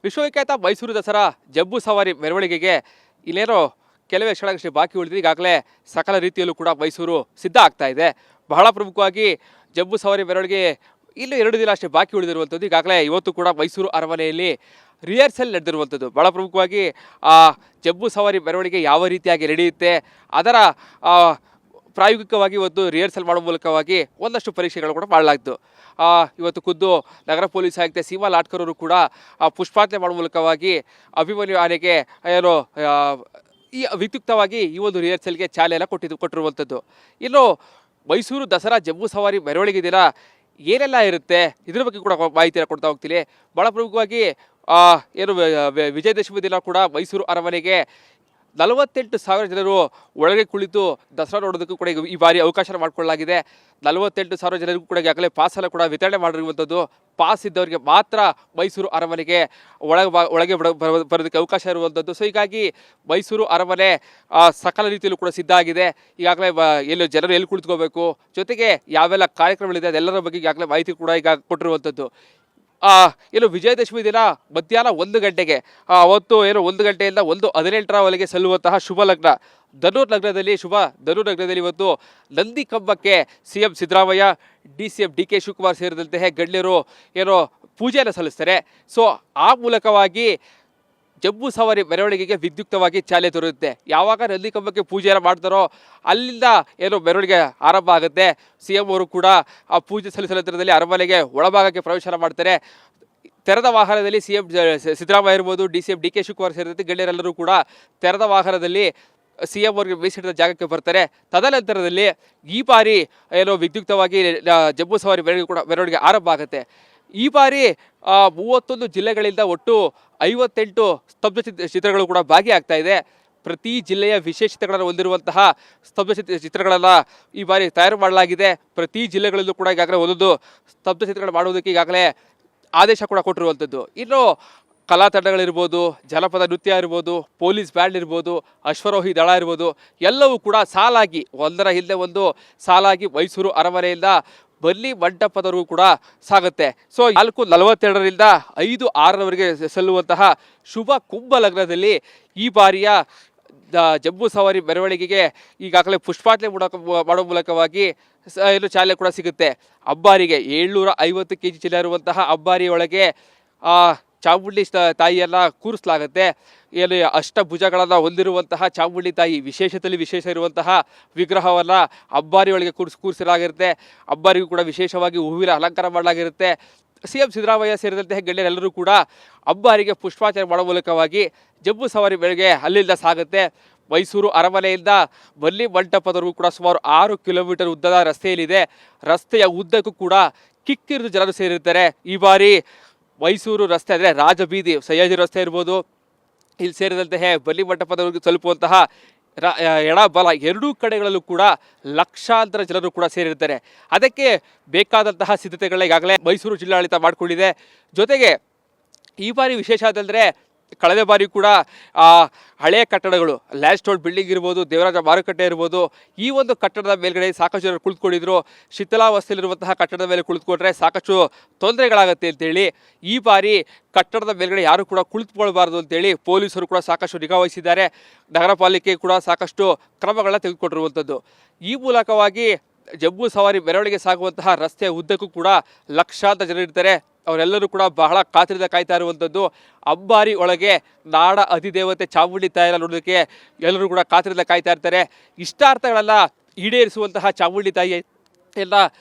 ವಿಶ್ವವಿಖ್ಯಾತ ಮೈಸೂರು ದಸರಾ ಜಂಬೂ ಸವಾರಿ ಮೆರವಣಿಗೆಗೆ ಇಲ್ಲೇನೋ ಕೆಲವೇ ಕ್ಷಣಗಳಷ್ಟೇ ಬಾಕಿ ಉಳಿದಿದೆ. ಈಗಾಗಲೇ ಸಕಲ ರೀತಿಯಲ್ಲೂ ಕೂಡ ಮೈಸೂರು ಸಿದ್ಧ ಆಗ್ತಾ ಇದೆ. ಬಹಳ ಪ್ರಮುಖವಾಗಿ ಜಂಬೂ ಸವಾರಿ ಮೆರವಣಿಗೆ ಇನ್ನು 2 ದಿನ ಅಷ್ಟೇ ಬಾಕಿ ಉಳಿದಿರುವಂಥದ್ದು. ಈಗಾಗಲೇ ಇವತ್ತು ಕೂಡ ಮೈಸೂರು ಅರಮನೆಯಲ್ಲಿ ರಿಹರ್ಸಲ್ ನಡೆದಿರುವಂಥದ್ದು. ಬಹಳ ಪ್ರಮುಖವಾಗಿ ಆ ಜಂಬೂ ಸವಾರಿ ಮೆರವಣಿಗೆ ಯಾವ ರೀತಿಯಾಗಿ ನಡೆಯುತ್ತೆ ಅದರ ಪ್ರಾಯೋಗಿಕವಾಗಿ ಇವತ್ತು ರಿಹರ್ಸಲ್ ಮಾಡುವ ಮೂಲಕವಾಗಿ ಒಂದಷ್ಟು ಪರೀಕ್ಷೆಗಳು ಕೂಡ ಮಾಡಲಾಯಿತು. ಇವತ್ತು ಖುದ್ದು ನಗರ ಪೊಲೀಸ್ ಆಯುಕ್ತೆ ಸೀಮಾ ಲಾಟ್ಕರ್ ಅವರು ಕೂಡ ಪುಷ್ಪಾರ್ಚನೆ ಮಾಡುವ ಮೂಲಕವಾಗಿ ಅಭಿಮನ್ಯು ಆನೆಗೆ ಏನೋ ಈ ವಿದ್ಯುಕ್ತವಾಗಿ ಈ ಒಂದು ರಿಹರ್ಸಲ್ಗೆ ಚಾಲನೆ ಕೊಟ್ಟಿರುವಂಥದ್ದು. ಇನ್ನು ಮೈಸೂರು ದಸರಾ ಜಂಬೂ ಸವಾರಿ ಮೆರವಣಿಗೆ ದಿನ ಏನೆಲ್ಲ ಇರುತ್ತೆ ಇದ್ರ ಬಗ್ಗೆ ಕೂಡ ಮಾಹಿತಿಯನ್ನು ಕೊಡ್ತಾ ಹೋಗ್ತೀನಿ. ಭಾಳ ಪ್ರಮುಖವಾಗಿ ಏನು ವಿಜಯದಶಮಿ ದಿನ ಕೂಡ ಮೈಸೂರು ಅರಮನೆಗೆ 48,000 ಜನರು ಒಳಗೆ ಕುಳಿತು ದಸರಾ ನೋಡೋದಕ್ಕೂ ಕೂಡ ಈ ಬಾರಿ ಅವಕಾಶ ಮಾಡಿಕೊಳ್ಳಲಾಗಿದೆ. 48,000 ಜನರಿಗೂ ಕೂಡ ಈಗಾಗಲೇ ಪಾಸನ್ನು ಕೂಡ ವಿತರಣೆ ಮಾಡಿರುವಂಥದ್ದು. ಪಾಸ್ ಇದ್ದವರಿಗೆ ಮಾತ್ರ ಮೈಸೂರು ಅರಮನೆಗೆ ಒಳಗೆ ಬರೋದಕ್ಕೆ ಅವಕಾಶ ಇರುವಂಥದ್ದು. ಸೊ ಹೀಗಾಗಿ ಮೈಸೂರು ಅರಮನೆ ಸಕಲ ರೀತಿಯಲ್ಲೂ ಕೂಡ ಸಿದ್ಧ ಆಗಿದೆ. ಈಗಾಗಲೇ ಜನರು ಎಲ್ಲಿ ಕುಳಿತುಕೋಬೇಕು, ಜೊತೆಗೆ ಯಾವೆಲ್ಲ ಕಾರ್ಯಕ್ರಮಗಳಿದೆ ಅದೆಲ್ಲರ ಬಗ್ಗೆ ಈಗಾಗಲೇ ಮಾಹಿತಿ ಕೂಡ ಈಗ ಕೊಟ್ಟಿರುವಂಥದ್ದು. ಏನು ವಿಜಯದಶಮಿ ದಿನ ಮಧ್ಯಾಹ್ನ 1 ಗಂಟೆಗೆ ಅವತ್ತು ಏನು 1 ಗಂಟೆಯಿಂದ 1:18 ಸಲ್ಲುವಂತಹ ಶುಭ ಲಗ್ನ ಧನುರ್ ಲಗ್ನದಲ್ಲಿ ಇವತ್ತು ನಂದಿ ಕಂಬಕ್ಕೆ CM Siddaramaiah, DCM DK Shivakumar ಸೇರಿದಂತೆ ಗಣ್ಯರು ಏನೋ ಪೂಜೆಯನ್ನು ಸಲ್ಲಿಸ್ತಾರೆ. ಸೊ ಆ ಮೂಲಕವಾಗಿ ಜಂಬೂ ಸವಾರಿ ಮೆರವಣಿಗೆಗೆ ವಿದ್ಯುಕ್ತವಾಗಿ ಚಾಲನೆ ದೊರೆಯುತ್ತೆ. ಯಾವಾಗ ನಂದಿ ಕಂಬಕ್ಕೆ ಪೂಜೆಯನ್ನು ಮಾಡ್ತಾರೋ ಅಲ್ಲಿಂದ ಏನೋ ಮೆರವಣಿಗೆ ಆರಂಭ ಆಗುತ್ತೆ. CM ಅವರು ಕೂಡ ಆ ಪೂಜೆ ಸಲ್ಲಿಸೋ ನಂತರದಲ್ಲಿ ಅರಮನೆಗೆ ಒಳಭಾಗಕ್ಕೆ ಪ್ರವೇಶ ಮಾಡ್ತಾರೆ. ತೆರೆದ ವಾಹನದಲ್ಲಿ CM ಸಿದ್ದರಾಮಯ್ಯ ಇರ್ಬೋದು, DCM DK ಶಿವಕುಮಾರ್ ಸೇರಿದಂತೆ ಗಣ್ಯರೆಲ್ಲರೂ ಕೂಡ ತೆರೆದ ವಾಹನದಲ್ಲಿ CM ಅವರಿಗೆ ಮೀಸಲಿಟ್ಟ ಜಾಗಕ್ಕೆ ಬರ್ತಾರೆ. ತದನಂತರದಲ್ಲಿ ಈ ಬಾರಿ ಏನೋ ವಿದ್ಯುಕ್ತವಾಗಿ ಜಂಬೂ ಸವಾರಿ ಮೆರವಣಿಗೆ ಆರಂಭ ಆಗುತ್ತೆ. ಈ ಬಾರಿ 31 ಜಿಲ್ಲೆಗಳಿಂದ ಒಟ್ಟು 58 ಸ್ತಬ್ಧ ಚಿತ್ರಗಳು ಕೂಡ ಭಾಗಿಯಾಗ್ತಾ ಇದೆ. ಪ್ರತಿ ಜಿಲ್ಲೆಯ ವಿಶೇಷತೆಗಳನ್ನು ಹೊಂದಿರುವಂತಹ ಸ್ತಬ್ಧ ಚಿತ್ರಗಳನ್ನು ಈ ಬಾರಿ ತಯಾರು ಮಾಡಲಾಗಿದೆ. ಪ್ರತಿ ಜಿಲ್ಲೆಗಳಲ್ಲೂ ಕೂಡ ಈಗಾಗಲೇ ಒಂದೊಂದು ಸ್ತಬ್ಧ ಚಿತ್ರಗಳು ಮಾಡುವುದಕ್ಕೆ ಈಗಾಗಲೇ ಆದೇಶ ಕೂಡ ಕೊಟ್ಟಿರುವಂಥದ್ದು. ಇನ್ನು ಕಲಾ ತಂಡಗಳಿರ್ಬೋದು, ಜನಪದ ನೃತ್ಯ ಇರ್ಬೋದು, ಪೊಲೀಸ್ ಬ್ಯಾಂಡ್ ಇರ್ಬೋದು, ಅಶ್ವರೋಹಿ ದಳ ಇರ್ಬೋದು, ಎಲ್ಲವೂ ಕೂಡ ಸಾಲಾಗಿ ಒಂದರ ಹಿಂದೆ ಒಂದು ಸಾಲಾಗಿ ಮೈಸೂರು ಅರಮನೆಯಿಂದ ಬನ್ನಿ ಮಂಟಪದವರೆಗೂ ಕೂಡ ಸಾಗುತ್ತೆ. ಸೊ 4:42ರಿಂದ 5:06ರವರೆಗೆ ಸಲ್ಲುವಂತಹ ಶುಭ ಕುಂಭ ಲಗ್ನದಲ್ಲಿ ಈ ಬಾರಿಯ ಜಂಬೂ ಸವಾರಿ ಮೆರವಣಿಗೆಗೆ ಈಗಾಗಲೇ ಪುಷ್ಪಾರ್ಚನೆ ಮಾಡುವ ಮೂಲಕವಾಗಿ ಏನು ಚಾಲನೆ ಕೂಡ ಸಿಗುತ್ತೆ. ಅಬ್ಬಾರಿಗೆ 750 kg ಚಿನ್ನ ಇರುವಂತಹ ಅಬ್ಬಾರಿಯೊಳಗೆ ಚಾಮುಂಡಿ ತಾಯಿಯನ್ನು ಕೂರಿಸಲಾಗುತ್ತೆ. ಏನು ಅಷ್ಟಭುಜಗಳನ್ನು ಹೊಂದಿರುವಂತಹ ಚಾಮುಂಡಿ ತಾಯಿ ವಿಶೇಷದಲ್ಲಿ ವಿಶೇಷ ಇರುವಂತಹ ವಿಗ್ರಹವನ್ನು ಅಬ್ಬಾರಿಯೊಳಗೆ ಕೂರಿಸಲಾಗಿರುತ್ತೆ. ಅಬ್ಬಾರಿಗೂ ಕೂಡ ವಿಶೇಷವಾಗಿ ಹೂವಿನ ಅಲಂಕಾರ ಮಾಡಲಾಗಿರುತ್ತೆ. CM ಸಿದ್ದರಾಮಯ್ಯ ಸೇರಿದಂತೆ ಗಣ್ಯರೆಲ್ಲರೂ ಕೂಡ ಅಬ್ಬಾರಿಗೆ ಪುಷ್ಪಾರ್ಚನೆ ಮಾಡುವ ಮೂಲಕವಾಗಿ ಜಂಬೂ ಸವಾರಿ ಮೆರವಣಿಗೆ ಅಲ್ಲಿಂದ ಸಾಗುತ್ತೆ. ಮೈಸೂರು ಅರಮನೆಯಿಂದ ಬನ್ನಿ ಮಂಟಪದವರೆಗೂ ಕೂಡ ಸುಮಾರು 6 ಕಿಲೋಮೀಟರ್ ಉದ್ದದ ರಸ್ತೆಯಲ್ಲಿದೆ. ರಸ್ತೆಯ ಉದ್ದಕ್ಕೂ ಕೂಡ ಕಿಕ್ಕಿರಿದು ಜನರು ಸೇರಿರ್ತಾರೆ. ಈ ಬಾರಿ ಮೈಸೂರು ರಸ್ತೆ ಅಂದರೆ ರಾಜಬೀದಿ, ಸಯ್ಯಾಜಿ ರಸ್ತೆ ಇರ್ಬೋದು, ಇಲ್ಲಿ ಸೇರಿದಂತೆ ಬನ್ನಿ ಮಂಟಪದವರೆಗೂ ತಲುಪುವಂತಹ ಎಡ ಬಲ ಎರಡೂ ಕಡೆಗಳಲ್ಲೂ ಕೂಡ ಲಕ್ಷಾಂತರ ಜನರು ಕೂಡ ಸೇರಿರ್ತಾರೆ. ಅದಕ್ಕೆ ಬೇಕಾದಂತಹ ಸಿದ್ಧತೆಗಳನ್ನ ಈಗಾಗಲೇ ಮೈಸೂರು ಜಿಲ್ಲಾಡಳಿತ ಮಾಡಿಕೊಂಡಿದೆ. ಜೊತೆಗೆ ಈ ಬಾರಿ ವಿಶೇಷ ಆದಂದರೆ ಕಳೆದ ಬಾರಿ ಕೂಡ ಹಳೆಯ ಕಟ್ಟಡಗಳು, ಲ್ಯಾಂಡ್ ಸ್ಟೋನ್ ಬಿಲ್ಡಿಂಗ್ ಇರ್ಬೋದು, ದೇವರಾಜ ಮಾರುಕಟ್ಟೆ ಇರ್ಬೋದು, ಈ ಒಂದು ಕಟ್ಟಡದ ಮೇಲ್ಗಡೆ ಸಾಕಷ್ಟು ಜನರು ಕುಳಿತುಕೊಂಡಿದ್ರು. ಶಿಥಿಲಾವಸ್ಥೆಯಲ್ಲಿರುವಂತಹ ಕಟ್ಟಡದ ಮೇಲೆ ಕುಳಿತುಕೊಂಡ್ರೆ ಸಾಕಷ್ಟು ತೊಂದರೆಗಳಾಗುತ್ತೆ ಅಂತೇಳಿ ಈ ಬಾರಿ ಕಟ್ಟಡದ ಮೇಲ್ಗಡೆ ಯಾರು ಕೂಡ ಕುಳಿತುಕೊಳ್ಬಾರ್ದು ಅಂತೇಳಿ ಪೊಲೀಸರು ಕೂಡ ಸಾಕಷ್ಟು ನಿಗಾ ವಹಿಸಿದ್ದಾರೆ. ನಗರ ಪಾಲಿಕೆ ಕೂಡ ಸಾಕಷ್ಟು ಕ್ರಮಗಳನ್ನ ತೆಗೆದುಕೊಂಡಿರುವಂಥದ್ದು. ಈ ಮೂಲಕವಾಗಿ ಜಂಬೂ ಸವಾರಿ ಮೆರವಣಿಗೆ ಸಾಗುವಂತಹ ರಸ್ತೆಯ ಉದ್ದಕ್ಕೂ ಕೂಡ ಲಕ್ಷಾಂತರ ಜನರು ಇರ್ತಾರೆ. ಅವರೆಲ್ಲರೂ ಕೂಡ ಬಹಳ ಕಾತರದಿಂದ ಕಾಯ್ತಾ ಇರುವಂಥದ್ದು. ಅಂಬಾರಿ ಒಳಗೆ ನಾಡ ಅಧಿದೇವತೆ ಚಾಮುಂಡಿ ತಾಯಿಯನ್ನು ನೋಡೋದಕ್ಕೆ ಎಲ್ಲರೂ ಕೂಡ ಕಾತರದಿಂದ ಕಾಯ್ತಾ ಇರ್ತಾರೆ. ಇಷ್ಟಾರ್ಥಗಳೆಲ್ಲ ಈಡೇರಿಸುವಂತಹ ಚಾಮುಂಡಿ ತಾಯಿ ಎಲ್ಲ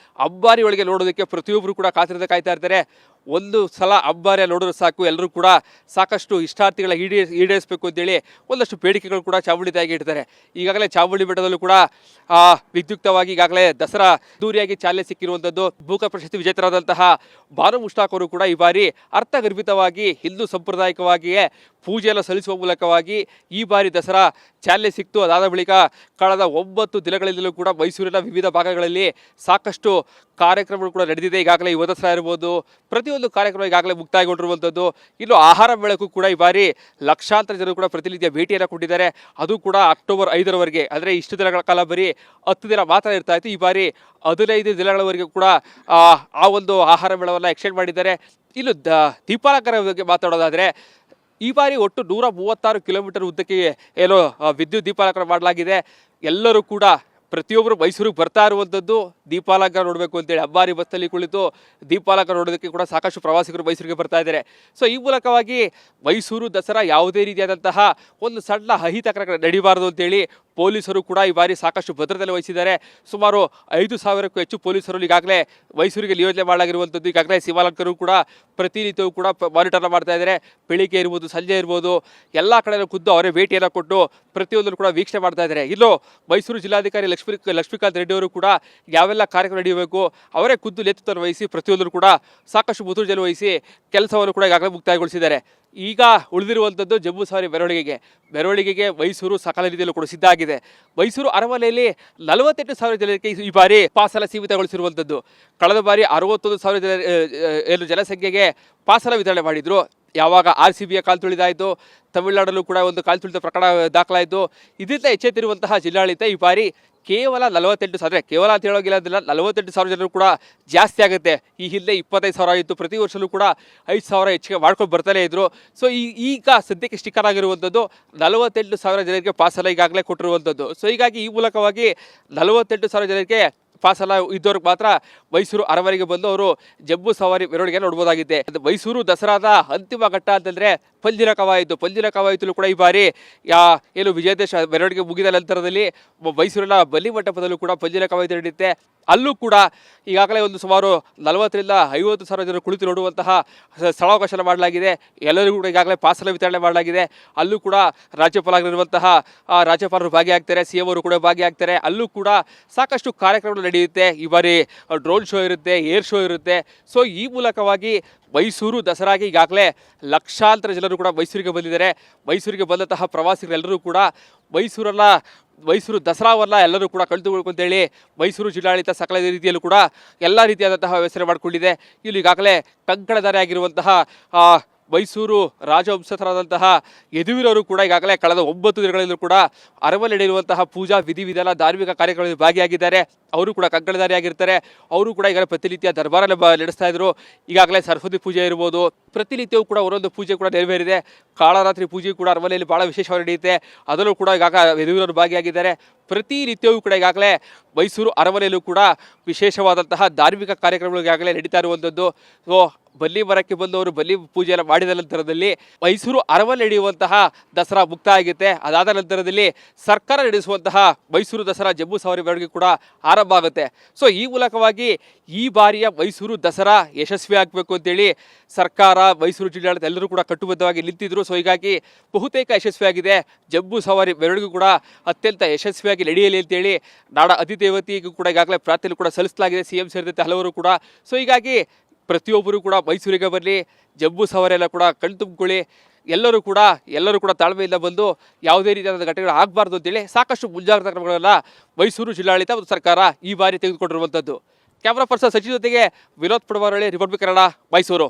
ಅಂಬಾರಿ ಒಳಗೆ ನೋಡೋದಕ್ಕೆ ಪ್ರತಿಯೊಬ್ಬರು ಕೂಡ ಕಾತರದಿಂದ ಕಾಯ್ತಾ ಇರ್ತಾರೆ. ಒಂದು ಸಲ ಅಂಬಾರಿಯ ನೋಡಿದ್ರೆ ಸಾಕು ಎಲ್ಲರೂ ಕೂಡ ಸಾಕಷ್ಟು ಇಷ್ಟಾರ್ಥಿಗಳ ಈಡೇರಿಸಬೇಕು ಅಂತೇಳಿ ಒಂದಷ್ಟು ಬೇಡಿಕೆಗಳು ಕೂಡ ಚಾಮುಂಡಿ ತಾಯಿಗೆ ಇಡ್ತಾರೆ. ಈಗಾಗಲೇ ಚಾಮುಂಡಿ ಬೆಟ್ಟದಲ್ಲೂ ಕೂಡ ವಿದ್ಯುಕ್ತವಾಗಿ ಈಗಾಗಲೇ ದಸರಾ ಅದ್ದೂರಿಯಾಗಿ ಚಾಲನೆ ಸಿಕ್ಕಿರುವಂಥದ್ದು. ಭೂಕ ಪ್ರಶಸ್ತಿ ವಿಜೇತರಾದಂತಹ ಬಾನು ಮುಷ್ತಾಕ್ ಅವರು ಕೂಡ ಈ ಬಾರಿ ಅರ್ಥಗರ್ಭಿತವಾಗಿ ಹಿಂದೂ ಸಂಪ್ರದಾಯಿಕವಾಗಿಯೇ ಪೂಜೆಯನ್ನು ಸಲ್ಲಿಸುವ ಮೂಲಕವಾಗಿ ಈ ಬಾರಿ ದಸರಾ ಚಾಲನೆ ಸಿಕ್ತು. ಅದಾದ ಬಳಿಕ ಕಳೆದ 9 ದಿನಗಳಿಂದಲೂ ಕೂಡ ಮೈಸೂರಿನ ವಿವಿಧ ಭಾಗಗಳಲ್ಲಿ ಸಾಕಷ್ಟು ಕಾರ್ಯಕ್ರಮಗಳು ಕೂಡ ನಡೆದಿದೆ. ಈಗಾಗಲೇ ಯುವ ದಸರಾ ಇರ್ಬೋದು, ಪ್ರತಿಯೊಂದು ಕಾರ್ಯಕ್ರಮ ಈಗಾಗಲೇ ಮುಕ್ತಾಯಗೊಂಡಿರುವಂಥದ್ದು. ಇನ್ನು ಆಹಾರ ಮೇಳಕ್ಕೂ ಕೂಡ ಈ ಬಾರಿ ಲಕ್ಷಾಂತರ ಜನರು ಕೂಡ ಪ್ರತಿನಿತ್ಯ ಭೇಟಿಯನ್ನು ಕೊಟ್ಟಿದ್ದಾರೆ. ಅದು ಕೂಡ ಅಕ್ಟೋಬರ್ 5ರವರೆಗೆ, ಅಂದರೆ ಇಷ್ಟು ದಿನಗಳ ಕಾಲ ಬರೀ 10 ದಿನ ಮಾತ್ರ ಇರ್ತಾ ಇತ್ತು. ಈ ಬಾರಿ 15 ದಿನಗಳವರೆಗೆ ಕೂಡ ಆ ಒಂದು ಆಹಾರ ಮೇಳವನ್ನು ಎಕ್ಸ್ಟೆಂಡ್ ಮಾಡಿದ್ದಾರೆ. ಇನ್ನು ದೀಪಾಲಂಕಾರ ಬಗ್ಗೆ ಮಾತಾಡೋದಾದರೆ ಈ ಬಾರಿ ಒಟ್ಟು 136 ಕಿಲೋಮೀಟರ್ ಉದ್ದಕ್ಕೆ ಏನೋ ವಿದ್ಯುತ್ ದೀಪಾಲಂಕಾರ ಮಾಡಲಾಗಿದೆ. ಎಲ್ಲರೂ ಕೂಡ ಪ್ರತಿಯೊಬ್ಬರು ಮೈಸೂರಿಗೆ ಬರ್ತಾ ಇರುವಂಥದ್ದು ದೀಪಾಲಂಕಾರ ನೋಡಬೇಕು ಅಂತೇಳಿ ಅಂಬಾರಿ ಬಸ್ಸಲ್ಲಿ ಕುಳಿತು ದೀಪಾಲಂಕಾರ ನೋಡೋದಕ್ಕೆ ಕೂಡ ಸಾಕಷ್ಟು ಪ್ರವಾಸಿಗರು ಮೈಸೂರಿಗೆ ಬರ್ತಾ ಇದ್ದಾರೆ. ಸೊ ಈ ಮೂಲಕವಾಗಿ ಮೈಸೂರು ದಸರಾ ಯಾವುದೇ ರೀತಿಯಾದಂತಹ ಒಂದು ಸಣ್ಣ ಅಹಿತಕರ ನಡೀಬಾರದು ಅಂತೇಳಿ ಪೊಲೀಸರು ಕೂಡ ಈ ಬಾರಿ ಸಾಕಷ್ಟು ಭದ್ರತೆಯನ್ನು ವಹಿಸಿದ್ದಾರೆ. ಸುಮಾರು 5,000ಕ್ಕೂ ಹೆಚ್ಚು ಪೊಲೀಸರು ಈಗಾಗಲೇ ಮೈಸೂರಿಗೆ ನಿಯೋಜನೆ ಮಾಡಲಾಗಿರುವಂಥದ್ದು. ಈಗಾಗಲೇ ಸಿಮಾಲಂಕರು ಕೂಡ ಪ್ರತಿನಿತ್ಯವೂ ಕೂಡ ಮಾನಿಟರ್ ಮಾಡ್ತಾ ಇದ್ದಾರೆ. ಬೆಳಿಗ್ಗೆ ಇರ್ಬೋದು, ಸಂಜೆ ಇರ್ಬೋದು, ಎಲ್ಲ ಕಡೆ ಖುದ್ದು ಅವರೇ ಭೇಟಿಯನ್ನು ಕೊಟ್ಟು ಪ್ರತಿಯೊಂದನ್ನು ಕೂಡ ವೀಕ್ಷಣೆ ಮಾಡ್ತಾ ಇದ್ದಾರೆ. ಇಲ್ಲೋ ಮೈಸೂರು ಜಿಲ್ಲಾಧಿಕಾರಿ ಲಕ್ಷ್ಮೀಕಾಂತ್ ರೆಡ್ಡಿ ಅವರು ಕೂಡ ಯಾವೆಲ್ಲ ಕಾರ್ಯಕ್ರಮ ನಡೆಯಬೇಕು ಅವರೇ ಖುದ್ದು ನೇತೃತ್ವ ವಹಿಸಿ ಪ್ರತಿಯೊಂದನ್ನು ಕೂಡ ಸಾಕಷ್ಟು ಮುತುರ್ಜನೆ ವಹಿಸಿ ಕೆಲಸವನ್ನು ಕೂಡ ಈಗಾಗಲೇ ಮುಕ್ತಾಯಗೊಳಿಸಿದ್ದಾರೆ. ಈಗ ಉಳಿದಿರುವಂಥದ್ದು ಜಂಬೂ ಸವಾರಿ ಮೆರವಣಿಗೆಗೆ ಮೈಸೂರು ಸಕಲ ರೀತಿಯಲ್ಲೂ ಕೂಡ ಸಿದ್ಧ ಆಗಿದೆ. ಮೈಸೂರು ಅರಮನೆಯಲ್ಲಿ 48,000 ಜನರಿಗೆ ಈ ಬಾರಿ ಪಾಸಲ ಸೀಮಿತಗೊಳಿಸಿರುವಂಥದ್ದು. ಕಳೆದ ಬಾರಿ 61,000 ಜನಸಂಖ್ಯೆಗೆ ಪಾಸಲ ವಿತರಣೆ ಮಾಡಿದ್ರು. ಯಾವಾಗ RCBಯ ಕಾಲು ತುಳಿದಾಯಿತು, ತಮಿಳುನಾಡಲ್ಲೂ ಕೂಡ ಒಂದು ಕಾಲು ತುಳಿತ ಪ್ರಕರಣ ದಾಖಲಾಯಿತು. ಇದರಿಂದ ಎಚ್ಚೆತ್ತಿರುವಂತಹ ಜಿಲ್ಲಾಡಳಿತ ಈ ಬಾರಿ ಕೇವಲ 48,000, ಕೇವಲ ಅಂತ ಹೇಳೋಗಿಲ್ಲ, 48,000 ಜನರು ಕೂಡ ಜಾಸ್ತಿ ಆಗುತ್ತೆ. ಈ ಹಿಂದೆ 25,000 ಆಗಿತ್ತು. ಪ್ರತಿ ವರ್ಷವೂ ಕೂಡ 5,000 ಹೆಚ್ಚಿಗೆ ಮಾಡ್ಕೊಂಡು ಬರ್ತಾನೆ ಇದ್ರು. ಸೊ ಈಗ ಸದ್ಯಕ್ಕೆ ಸ್ಟಿಕ್ಕರ್ ಆಗಿರುವಂಥದ್ದು 48,000 ಜನರಿಗೆ ಪಾಸಲ ಈಗಾಗಲೇ ಕೊಟ್ಟಿರುವಂಥದ್ದು. ಸೊ ಹೀಗಾಗಿ ಈ ಮೂಲಕವಾಗಿ 48,000 ಜನರಿಗೆ ಪಾಸಲ ಇದ್ದವ್ರಿಗೆ ಮಾತ್ರ ಮೈಸೂರು ಅರಮನೆಗೆ ಬಂದು ಅವರು ಜಂಬೂ ಸವಾರಿ ಮೆರವಣಿಗೆ ನೋಡ್ಬೋದಾಗಿದೆ. ಮೈಸೂರು ದಸರಾದ ಅಂತಿಮ ಘಟ್ಟ ಅಂತಂದರೆ ಪಂಜಿನ ಕವಾಯಿತು ಕೂಡ ಈ ಬಾರಿ ಏನು ವಿಜಯದಶಮಿ ಮೆರವಣಿಗೆ ಮುಗಿದ ನಂತರದಲ್ಲಿ ಮೈಸೂರಿನ ಬಲಿ ಮಂಟಪದಲ್ಲೂ ಕೂಡ ಪಂಜಿನ ಕವಾಯಿತು ನಡೆಯುತ್ತೆ. ಅಲ್ಲೂ ಕೂಡ ಈಗಾಗಲೇ ಒಂದು ಸುಮಾರು 40,000 ರಿಂದ 50,000 ಜನರು ಕುಳಿತು ನೋಡುವಂತಹ ಸ್ಥಳಾವಕಾಶ ಮಾಡಲಾಗಿದೆ. ಎಲ್ಲರಿಗೂ ಕೂಡ ಈಗಾಗಲೇ ಪಾಸಲ ವಿತರಣೆ ಮಾಡಲಾಗಿದೆ. ಅಲ್ಲೂ ಕೂಡ ರಾಜ್ಯಪಾಲರಿರುವಂತಹ ರಾಜ್ಯಪಾಲರು ಭಾಗಿಯಾಗ್ತಾರೆ, CM ಅವರು ಕೂಡ ಭಾಗಿಯಾಗ್ತಾರೆ. ಅಲ್ಲೂ ಕೂಡ ಸಾಕಷ್ಟು ಕಾರ್ಯಕ್ರಮಗಳು ನಡೆಯುತ್ತೆ. ಈ ಬಾರಿ ಡ್ರೋನ್ ಶೋ ಇರುತ್ತೆ, ಏರ್ ಶೋ ಇರುತ್ತೆ. ಸೊ ಈ ಮೂಲಕವಾಗಿ ಮೈಸೂರು ದಸರಾಗೆ ಈಗಾಗಲೇ ಲಕ್ಷಾಂತರ ಜನರು ಕೂಡ ಮೈಸೂರಿಗೆ ಬಂದಿದ್ದಾರೆ. ಮೈಸೂರಿಗೆ ಬಂದಂತಹ ಪ್ರವಾಸಿಗರೆಲ್ಲರೂ ಕೂಡ ಮೈಸೂರು ದಸರಾವನ್ನ ಎಲ್ಲರೂ ಕೂಡ ಕಳೆದುಕೊಳ್ಳಬೇಕು ಅಂತೇಳಿ ಮೈಸೂರು ಜಿಲ್ಲಾಡಳಿತ ಸಕಲ ರೀತಿಯಲ್ಲೂ ಕೂಡ ಎಲ್ಲ ರೀತಿಯಾದಂತಹ ವ್ಯವಸ್ಥೆ ಮಾಡಿಕೊಂಡಿದೆ. ಇಲ್ಲಿ ಈಗಾಗಲೇ ಕಂಕಣಧಾರಿ ಆಗಿರುವಂತಹ ಮೈಸೂರು ರಾಜವಂಶಸ್ಥರಾದಂತಹ ಯದುವೀರರು ಕೂಡ ಈಗಾಗಲೇ ಕಳೆದ 9 ದಿನಗಳಲ್ಲೂ ಕೂಡ ಅರಮನೆ ನಡೆಯುವಂತಹ ಪೂಜಾ ವಿಧಿವಿಧಾನ ಧಾರ್ಮಿಕ ಕಾರ್ಯಕ್ರಮದಲ್ಲಿ ಭಾಗಿಯಾಗಿದ್ದಾರೆ. ಅವರು ಕೂಡ ಕಂಕಣಧಾರಿಯಾಗಿರ್ತಾರೆ. ಅವರು ಕೂಡ ಈಗಾಗಲೇ ಪ್ರತಿನಿತ್ಯ ದರ್ಬಾರನ್ನು ನಡೆಸ್ತಾ ಇದ್ರು. ಈಗಾಗಲೇ ಸರಸ್ವತಿ ಪೂಜೆ ಇರ್ಬೋದು, ಪ್ರತಿನಿತ್ಯವೂ ಕೂಡ ಒಂದೊಂದು ಪೂಜೆ ಕೂಡ ನೆರವೇರಿದೆ. ಕಾಳರಾತ್ರಿ ಪೂಜೆ ಕೂಡ ಅರಮನೆಯಲ್ಲಿ ಭಾಳ ವಿಶೇಷವಾಗಿ ನಡೆಯುತ್ತೆ. ಅದರಲ್ಲೂ ಕೂಡ ಯದುವೀರರು ಭಾಗಿಯಾಗಿದ್ದಾರೆ. ಪ್ರತಿನಿತ್ಯವೂ ಕೂಡ ಈಗಾಗಲೇ ಮೈಸೂರು ಅರಮನೆಯಲ್ಲೂ ಕೂಡ ವಿಶೇಷವಾದಂತಹ ಧಾರ್ಮಿಕ ಕಾರ್ಯಕ್ರಮಗಳು ಈಗಾಗಲೇ ನಡೀತಾ ಇರುವಂಥದ್ದು. ಸೊ ಬಲ್ಲಿ ಮರಕ್ಕೆ ಬಂದವರು ಬಲ್ಲಿ ಪೂಜೆಯನ್ನು ಮಾಡಿದ ನಂತರದಲ್ಲಿ ಮೈಸೂರು ಅರಮನೆ ನಡೆಯುವಂತಹ ದಸರಾ ಮುಕ್ತಾಯ ಆಗುತ್ತೆ. ಅದಾದ ನಂತರದಲ್ಲಿ ಸರ್ಕಾರ ನಡೆಸುವಂತಹ ಮೈಸೂರು ದಸರಾ ಜಂಬೂ ಸವಾರಿ ಮೆರವಣಿಗೆ ಕೂಡ ಆರಂಭ ಆಗುತ್ತೆ. ಸೊ ಈ ಮೂಲಕವಾಗಿ ಈ ಬಾರಿಯ ಮೈಸೂರು ದಸರಾ ಯಶಸ್ವಿ ಆಗಬೇಕು ಅಂತೇಳಿ ಸರ್ಕಾರ, ಮೈಸೂರು ಜಿಲ್ಲಾಡಳಿತ ಎಲ್ಲರೂ ಕೂಡ ಕಟ್ಟುಬದ್ಧವಾಗಿ ನಿಂತಿದ್ರು. ಸೊ ಹೀಗಾಗಿ ಬಹುತೇಕ ಯಶಸ್ವಿಯಾಗಿದೆ. ಜಂಬೂ ಸವಾರಿ ಮೆರವಣಿಗೆ ಕೂಡ ಅತ್ಯಂತ ಯಶಸ್ವಿಯಾಗಿ ನಡೆಯಲಿ ಅಂತೇಳಿ ನಾಡ ಅಧಿದೇವತೆಗೂ ಕೂಡ ಈಗಾಗಲೇ ಪ್ರಾರ್ಥನೆ ಕೂಡ ಸಲ್ಲಿಸಲಾಗಿದೆ, CM ಸೇರಿದಂತೆ ಹಲವರು ಕೂಡ. ಸೊ ಹೀಗಾಗಿ ಪ್ರತಿಯೊಬ್ಬರು ಕೂಡ ಮೈಸೂರಿಗೆ ಬರಲಿ, ಜಂಬೂ ಸವಾರಿ ಎಲ್ಲ ಕೂಡ ಕಣ್ತುಂಬಿಕೊಳ್ಳಿ. ಎಲ್ಲರೂ ಕೂಡ ತಾಳ್ಮೆಯಿಂದ ಬಂದು ಯಾವುದೇ ರೀತಿಯಾದ ಘಟನೆಗಳು ಆಗಬಾರ್ದು ಅಂತೇಳಿ ಸಾಕಷ್ಟು ಮುಂಜಾಗ್ರತಾ ಕ್ರಮಗಳನ್ನು ಮೈಸೂರು ಜಿಲ್ಲಾಡಳಿತ ಮತ್ತು ಸರ್ಕಾರ ಈ ಬಾರಿ ತೆಗೆದುಕೊಂಡಿರುವಂಥದ್ದು. ಕ್ಯಾಮ್ರಾ ಪರ್ಸನ್ ಸಚಿವ ಜೊತೆಗೆ ವಿನೋದ್ ಪಡವಾರಳ್ಳಿ, ರಿಪಬ್ಲಿಕ್ ಕನ್ನಡ, ಮೈಸೂರು.